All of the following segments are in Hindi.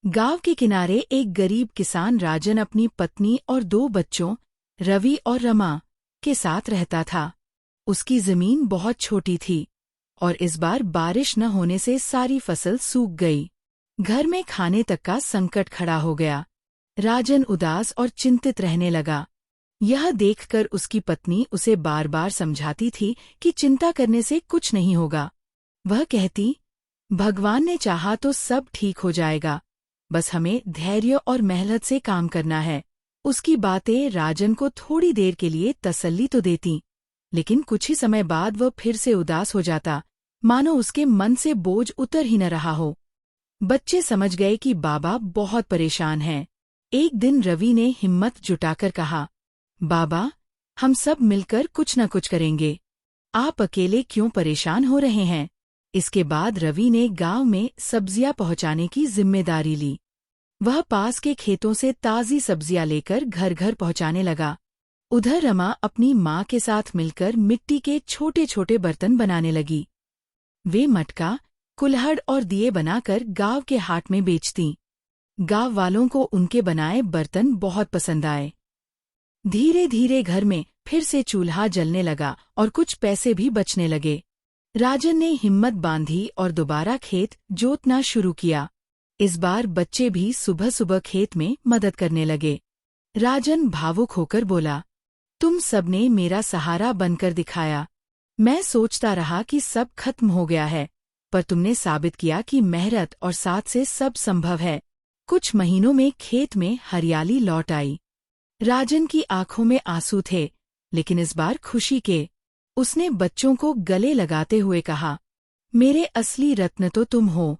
गांव के किनारे एक गरीब किसान राजन अपनी पत्नी और 2 बच्चों रवि और रमा के साथ रहता था। उसकी जमीन बहुत छोटी थी और इस बार बारिश न होने से सारी फसल सूख गई। घर में खाने तक का संकट खड़ा हो गया। राजन उदास और चिंतित रहने लगा। यह देखकर उसकी पत्नी उसे बार बार समझाती थी कि चिंता करने से कुछ नहीं होगा। वह कहती, भगवान ने चाहा तो सब ठीक हो जाएगा, बस हमें धैर्य और मेहनत से काम करना है। उसकी बातें राजन को थोड़ी देर के लिए तसल्ली तो देती, लेकिन कुछ ही समय बाद वह फिर से उदास हो जाता, मानो उसके मन से बोझ उतर ही न रहा हो। बच्चे समझ गए कि बाबा बहुत परेशान हैं। एक दिन रवि ने हिम्मत जुटाकर कहा, बाबा, हम सब मिलकर कुछ न कुछ करेंगे। आप अकेले क्यों परेशान हो रहे हैं? इसके बाद रवि ने गांव में सब्जियां पहुंचाने की जिम्मेदारी ली। वह पास के खेतों से ताज़ी सब्जियां लेकर घर घर पहुंचाने लगा। उधर रमा अपनी माँ के साथ मिलकर मिट्टी के छोटे छोटे बर्तन बनाने लगी। वे मटका, कुल्हड़ और दिए बनाकर गांव के हाट में बेचतीं। गांव वालों को उनके बनाए बर्तन बहुत पसंद आए। धीरे धीरे घर में फिर से चूल्हा जलने लगा और कुछ पैसे भी बचने लगे। राजन ने हिम्मत बांधी और दोबारा खेत जोतना शुरू किया। इस बार बच्चे भी सुबह सुबह खेत में मदद करने लगे। राजन भावुक होकर बोला, तुम सबने मेरा सहारा बनकर दिखाया। मैं सोचता रहा कि सब खत्म हो गया है, पर तुमने साबित किया कि मेहनत और साथ से सब संभव है। कुछ महीनों में खेत में हरियाली लौट आई। राजन की आंखों में आंसू थे, लेकिन इस बार खुशी के। उसने बच्चों को गले लगाते हुए कहा, मेरे असली रत्न तो तुम हो।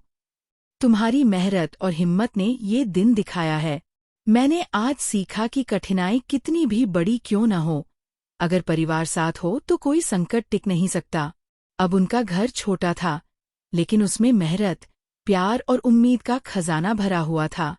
तुम्हारी मेहनत और हिम्मत ने ये दिन दिखाया है। मैंने आज सीखा कि कठिनाई कितनी भी बड़ी क्यों न हो, अगर परिवार साथ हो तो कोई संकट टिक नहीं सकता। अब उनका घर छोटा था, लेकिन उसमें मेहनत, प्यार और उम्मीद का खजाना भरा हुआ था।